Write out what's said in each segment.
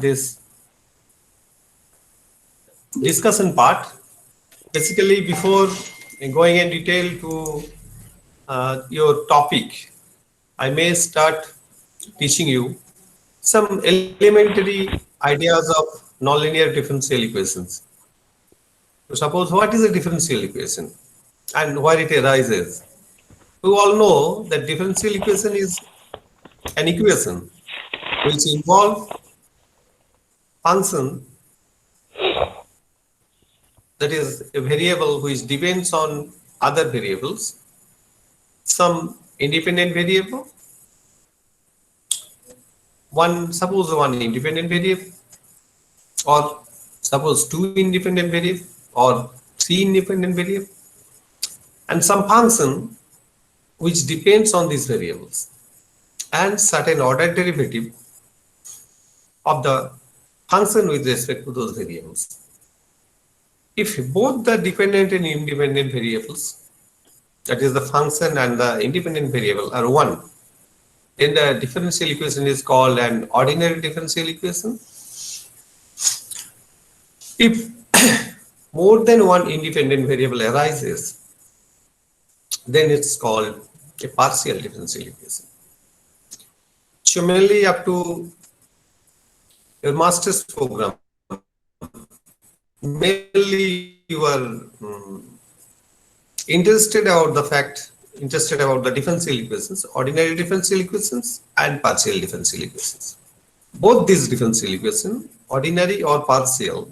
this discussion part. Basically, before going in detail to your topic, I may start teaching you some elementary ideas of nonlinear differential equations. So suppose what is a differential equation and where it arises? We all know that differential equation is an equation which involve function that is a variable which depends on other variables, some independent variable, suppose one independent variable, or suppose two independent variable, or three independent variable, and some function which depends on these variables, and certain ordered derivative of the function with respect to those variables. If both the dependent and independent variables, that is the function and the independent variable, are one, then the differential equation is called an ordinary differential equation. If more than one independent variable arises, then it's called a partial differential equation. So mainly up to your master's program, mainly you are interested about the differential equations, ordinary differential equations and partial differential equations. Both these differential equations, ordinary or partial,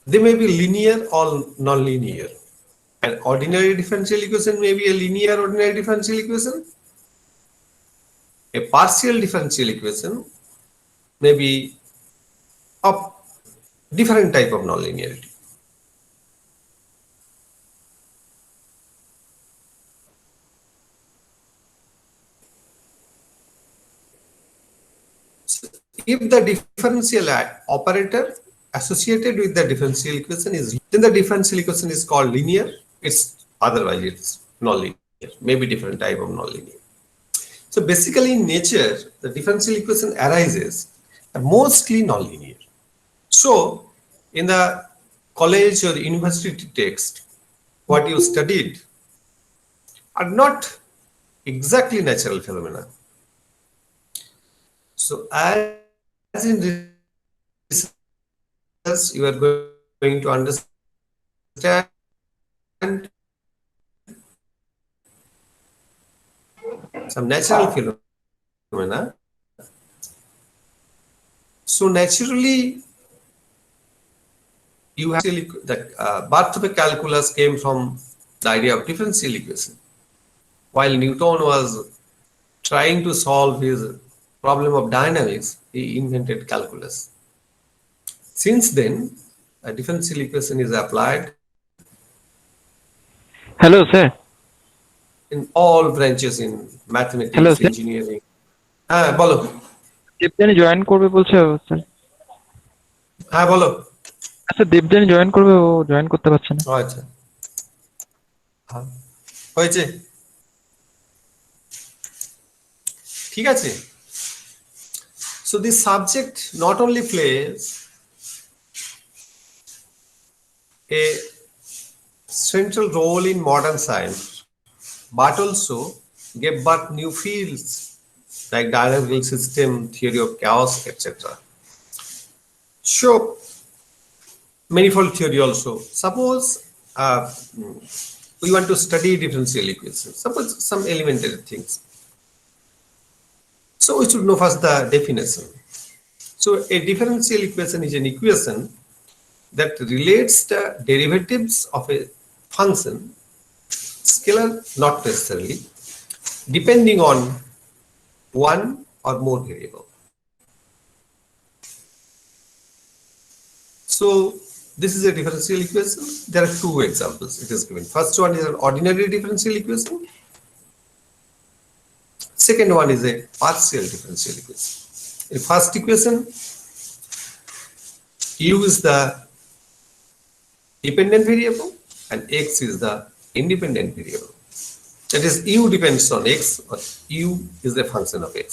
they may be linear or non-linear. An ordinary differential equation may be a linear ordinary differential equation. A partial differential equation may be of different type of nonlinearity. So if the differential operator associated with the differential equation is, then the differential equation is called linear. Otherwise it's nonlinear, maybe different type of nonlinear. So basically in nature, the differential equation arises mostly nonlinear. So in the college or university text, what you studied are not exactly natural phenomena. So as in research, you are going to understand some natural phenomena. So naturally, you have that birth of a calculus came from the idea of differential equation. While Newton was trying to solve his problem of dynamics, he invented calculus. Since then, a differential equation is applied Hello, sir. in all branches in Hello, mathematics, sir. engineering. হ্যাঁ বলো Debjani join করবে বলছে sir. হ্যাঁ বলো আচ্ছা, Debjani join করবে, ও join করতে পারছে না। আচ্ছা হ্যাঁ হয়েছে ঠিক আছে so this subject not only plays a central role in modern science but also gave birth new fields like dynamical system, theory of chaos, etc. So manifold theory also. Suppose we want to study differential equations, suppose some elementary things. So we should know first the definition. So a differential equation is an equation that relates the derivatives of a function, scalar not necessarily, depending on one or more variable. So this is a differential equation. There are two examples it is given. First one is an ordinary differential equation. Second one is a partial differential equation. In first equation, u is the dependent variable and x is the independent variable. That is, u depends on x, or u is a function of x.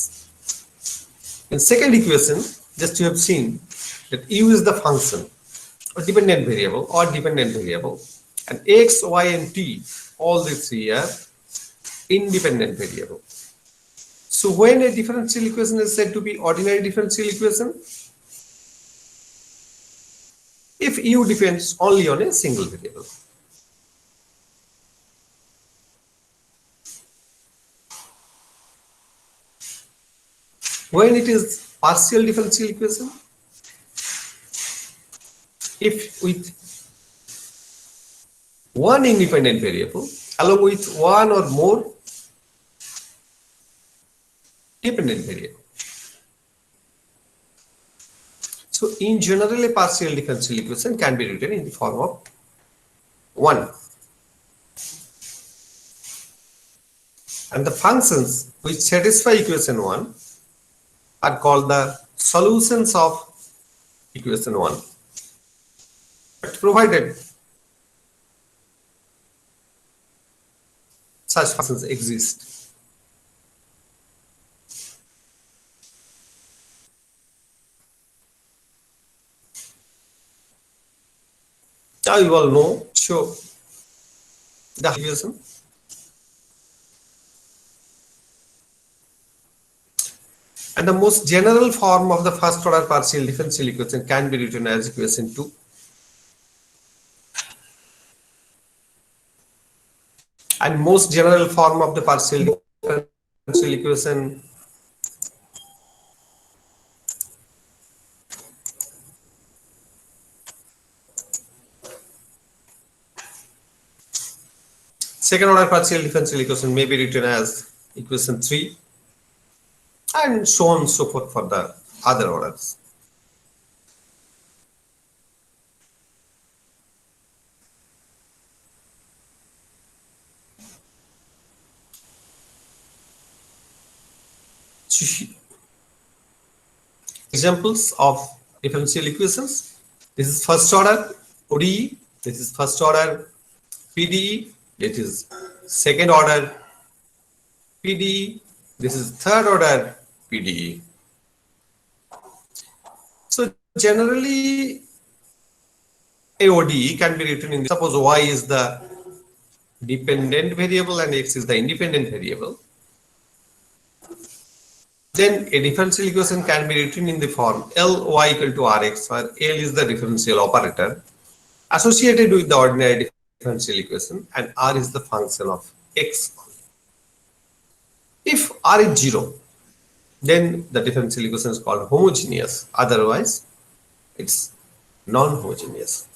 In second equation, just you have seen that u is the function or dependent variable and x, y, and t, all these three are independent variable. So when a differential equation is said to be ordinary differential equation, if u depends only on a single variable. When it is partial differential equation, if with one independent variable along with one or more dependent variable. So in general, a partial differential equation can be written in the form of 1. And the functions which satisfy equation 1 are called the solutions of equation 1. But provided such functions exist. Now you all know, show the equation. And the most general form of the first order partial differential equation can be written as equation 2. And most general form of the partial differential equation second order partial differential equation may be written as equation 3 and so on and so forth for the other orders. Examples of differential equations. This is first order ODE, this is first order PDE, this is second order PDE, this is third order PDE. So generally a ODE can be written in, suppose y is the dependent variable and x is the independent variable. Then a differential equation can be written in the form Ly equal to Rx, where L is the differential operator associated with the ordinary differential equation and R is the function of x. If R is 0, then the differential equation is called homogeneous. Otherwise, it's non-homogeneous.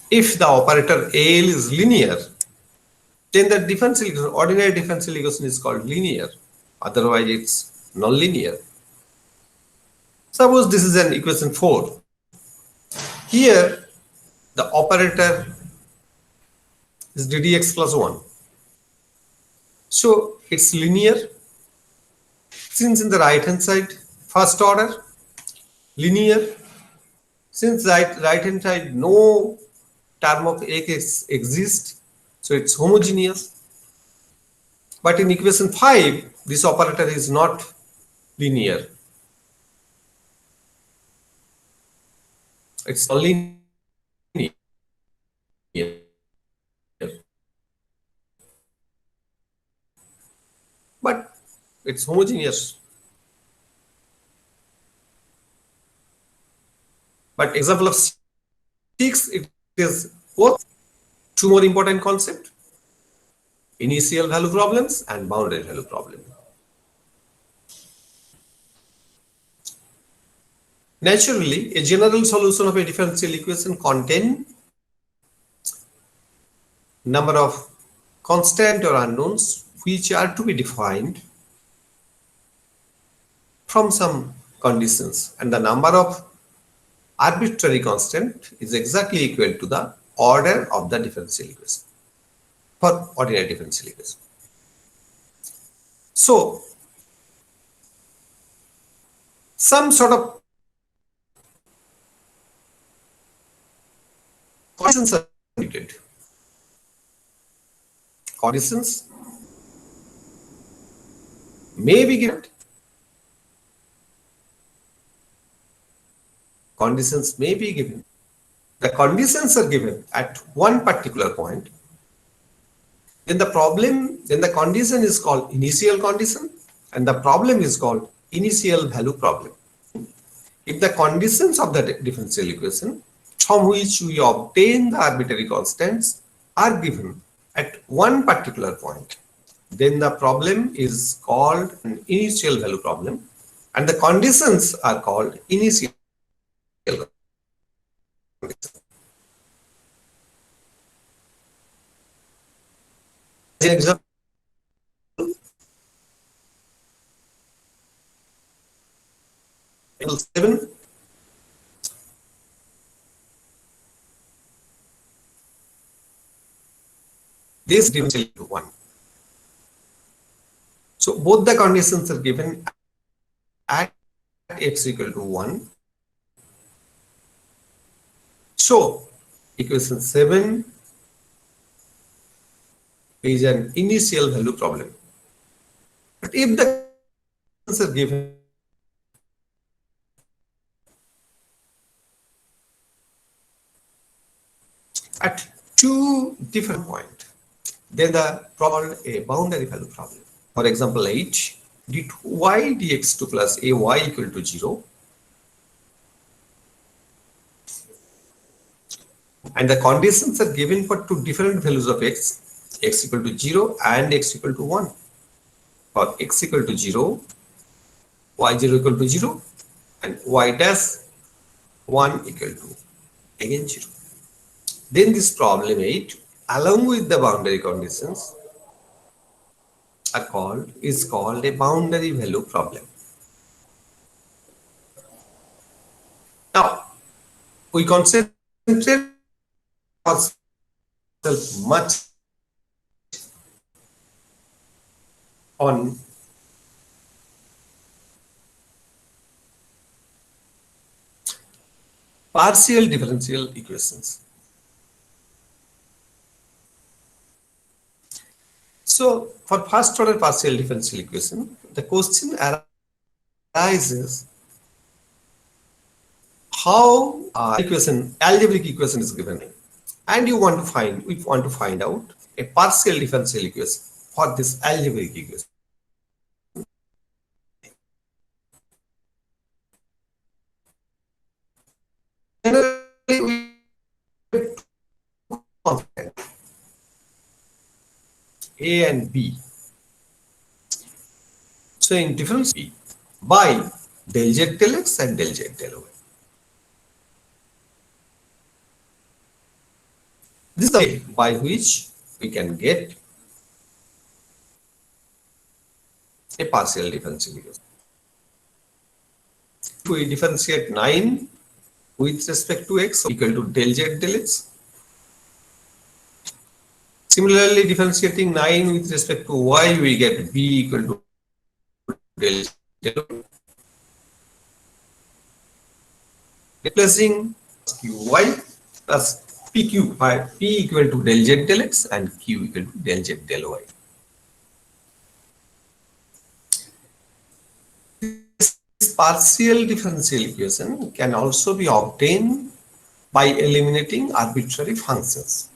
If the operator L is linear, then the differential equation, ordinary differential equation is called linear. Otherwise, it's non-linear. Suppose this is an equation 4. Here, the operator is ddx plus 1. So, it's linear. Since in the right hand side, first order, linear. Since right hand side, no term of x exists, so it's homogeneous. But in equation 5, this operator is not linear. It's only linear. But it's homogeneous. But example of 6, it is both. Two more important concepts: initial value problems and boundary value problem. Naturally, a general solution of a differential equation contains number of constant or unknowns which are to be defined from some conditions, and the number of arbitrary constant is exactly equal to the order of the differential equation for ordinary differential equation. So, some sort of conditions are needed. Conditions may be given. Conditions may be given. The conditions are given at one particular point. Then the condition is called initial condition and the problem is called initial value problem. If the conditions of the differential equation from which we obtain the arbitrary constants are given at one particular point, then the problem is called an initial value problem and the conditions are called initial conditions. As an example, example 7, this differential to 1. So both the conditions are given at x equal to 1. So equation 7 is an initial value problem. But if the conditions are given at two different points, then the problem is a boundary value problem. For example 8, dy dx2 plus ay equal to 0. And the conditions are given for two different values of x equal to 0 and x equal to 1. For x equal to 0, y0 equal to 0 and y dash 1 equal to again 0. Then this problem 8 along with the boundary conditions is called a boundary value problem. Now we concentrate ourselves much on partial differential equations. So for first order partial differential equation, the question arises how algebraic equation is given, and we want to find out a partial differential equation for this algebraic equation. Generally, we are confident A and B. So in difference B by del z del x and del z del y. This is the way by which we can get a partial differential equation. If we differentiate 9 with respect to x equal to del z del x. Similarly, differentiating 9 with respect to y, we get b equal to del z del y. Replacing qy plus pq by p equal to del z del x and q equal to del z del y. This partial differential equation can also be obtained by eliminating arbitrary functions.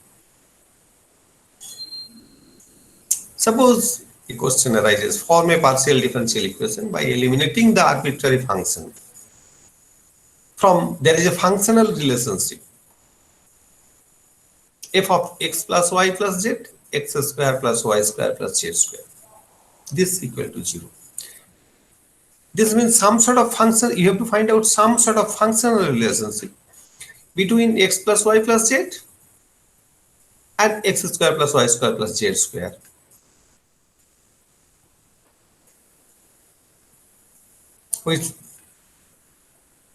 Suppose a question arises, form a partial differential equation by eliminating the arbitrary function. There is a functional relationship f of x plus y plus z, x square plus y square plus z square. This equal to 0. This means some sort of function, you have to find out some sort of functional relationship between x plus y plus z and x square plus y square plus z square.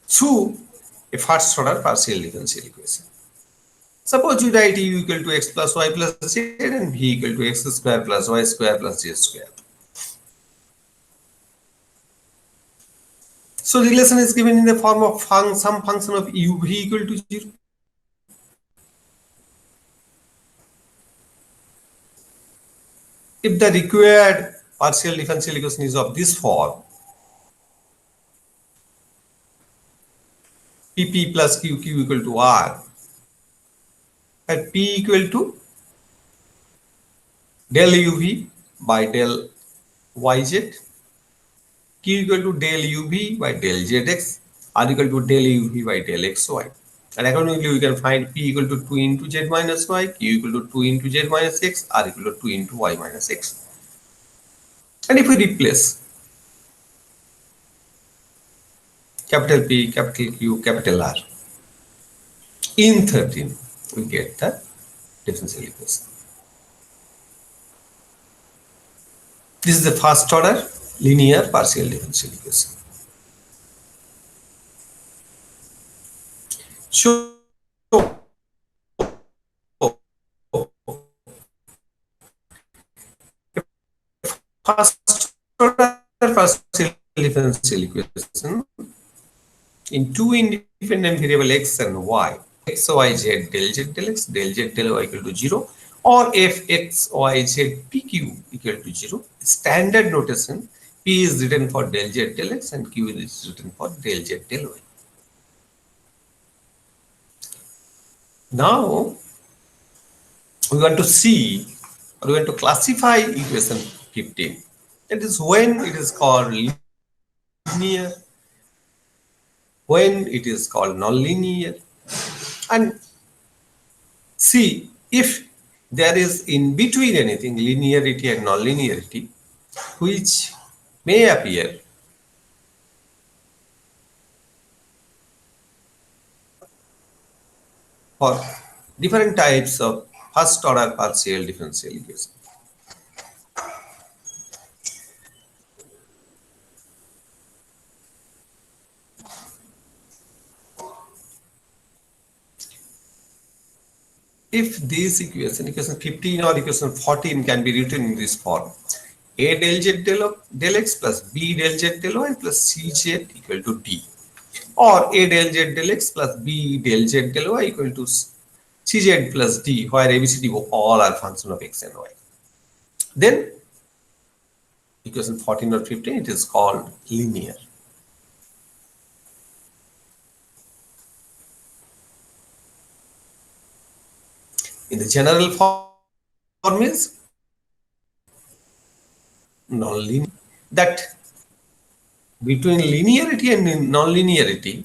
Through a first order partial differential equation. Suppose you write u equal to x plus y plus z and v equal to x square plus y square plus z square. So relation is given in the form of some function of u v equal to 0. If the required partial differential equation is of this form: PP plus QQ equal to R, where P equal to del UV by del YZ, Q equal to del UV by del ZX, R equal to del UV by del XY. And accordingly, we can find P equal to 2 into Z minus Y, Q equal to 2 into Z minus X, R equal to 2 into Y minus X. And if we replace capital P, capital Q, capital R in 13, we get the differential equation. This is the first order linear partial differential equation. So, first order partial differential equation in two independent variable x and y, x, y, z, del x, del y equal to 0, or f x, y, z, pq equal to 0. Standard notation: p is written for del x and q is written for del y. Now, we want to see, or we want to classify equation 15. That is when it is called linear, when it is called nonlinear, and see if there is in between anything, linearity and nonlinearity, which may appear for different types of first order partial differential equation. If this equation, equation 15 or equation 14, can be written in this form: a del z del x plus b del z del y plus cz equal to d, or a del z del x plus b del z del y equal to cz plus d, where abcd all are function of x and y. Then equation 14 or 15, it is called linear. In the general form is nonlinear. That between linearity and nonlinearity,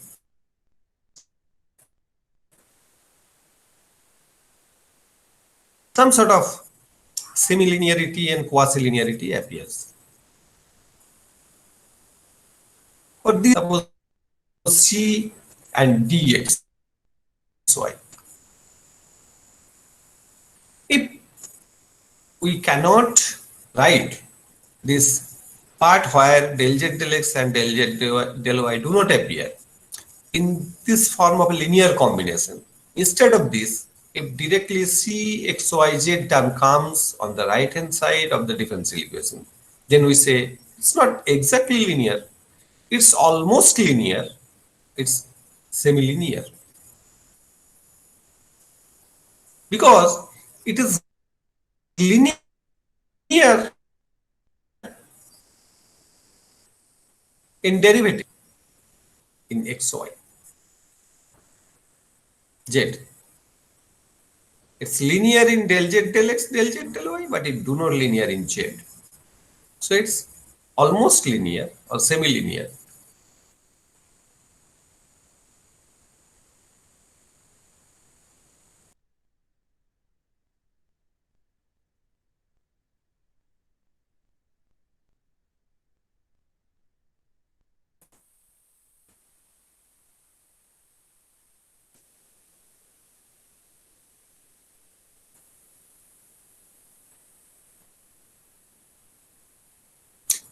some sort of semilinearity and quasi-linearity appears. For this, suppose C and D x y. If we cannot write this part where del z del x and del z del y do not appear in this form of a linear combination, instead of this, if directly C x y z term comes on the right hand side of the differential equation, then we say it's not exactly linear, it's almost linear, it's semi-linear, because it is linear in derivative in x, y, z. It's linear in del z del x, del z del y, but it do not linear in z. So it's almost linear or semi-linear.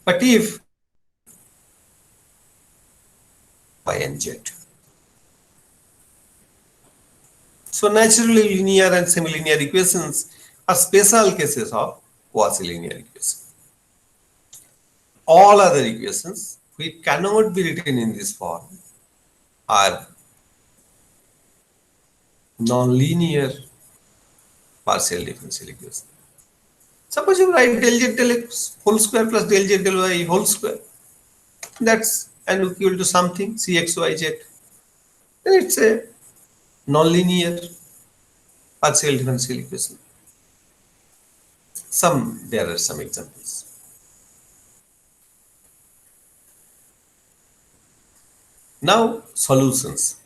But if y and z, so naturally linear and semi-linear equations are special cases of quasi-linear equations. All other equations which cannot be written in this form are non-linear partial differential equations. Suppose you write del z del x whole square plus del z del y whole square. That's n equal to something cxyz. Then it's a nonlinear partial differential equation. There are some examples. Now solutions.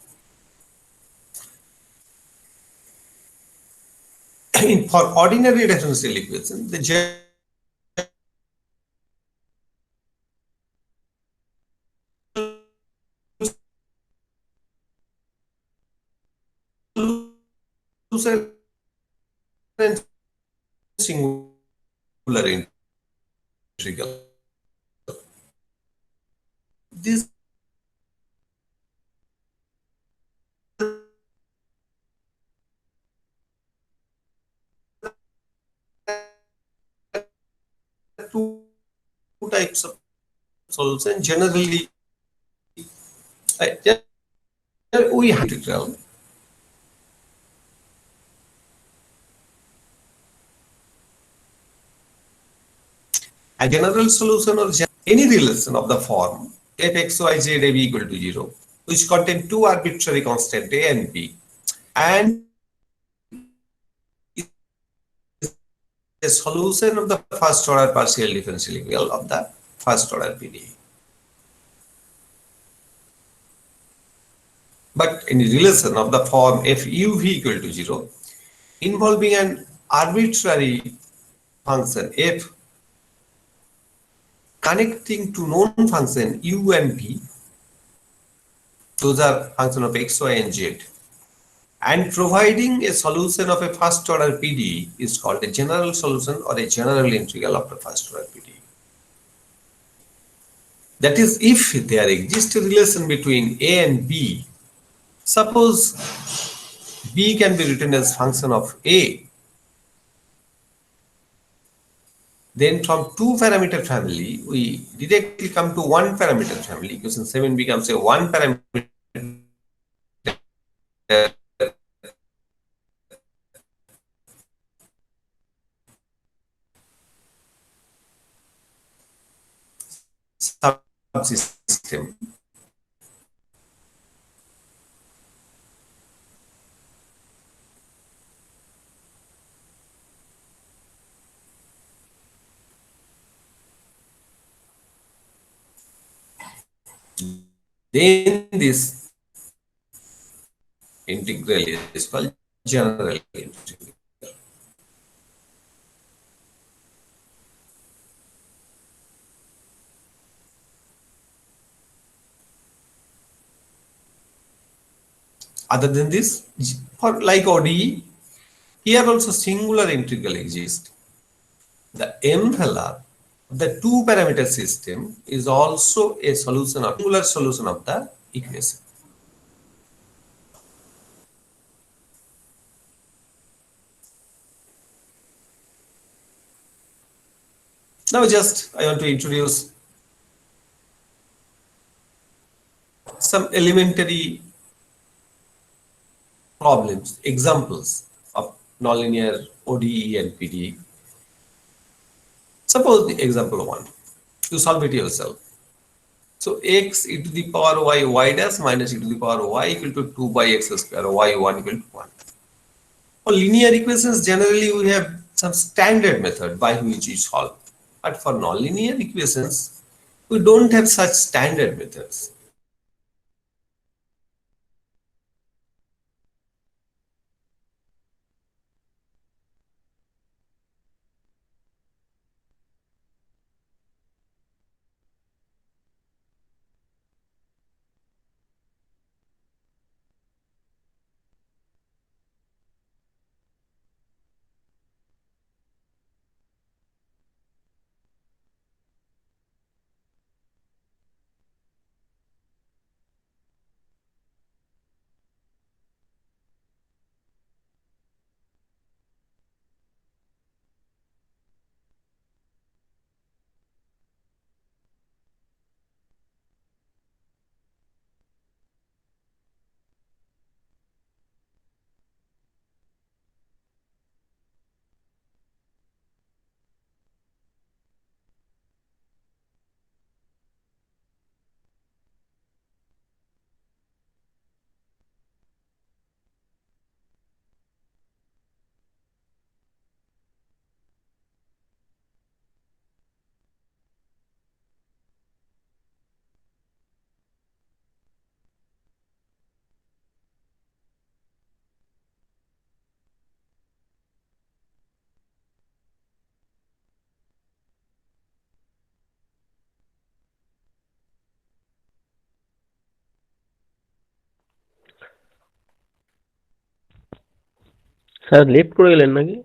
For ordinary differential equation, the general solution and singular integral. These are two types of solution. Generally, we have integral. A general solution or any relation of the form fxyz ab equal to 0, which contain two arbitrary constants a and b, and a solution of the first order partial differential equation of the first order PDE. But in relation of the form fuv equal to 0, involving an arbitrary function f connecting to known function u and v, those are function of x, y, and z, and providing a solution of a first order PDE is called a general solution or a general integral of the first order PDE. That is, if there exists a relation between a and b, suppose b can be written as function of a, then from two parameter family, we directly come to one parameter family. Equation 7 becomes a one parameter subsystem. Then this integral is called general integral. Other than this, for like ODE, here also singular integral exists. The envelope of the two parameter system is also a solution of singular solution of the equation. Now just I want to introduce some elementary problems, examples of nonlinear ODE and PDE. Suppose the example 1, you solve it yourself. So x e to the power y dash minus e to the power y equal to 2 by x square y1 equal to 1. For linear equations, generally we have some standard method by which we solve. But for nonlinear equations, we don't have such standard methods. Sir left করে গেলেন নাকি?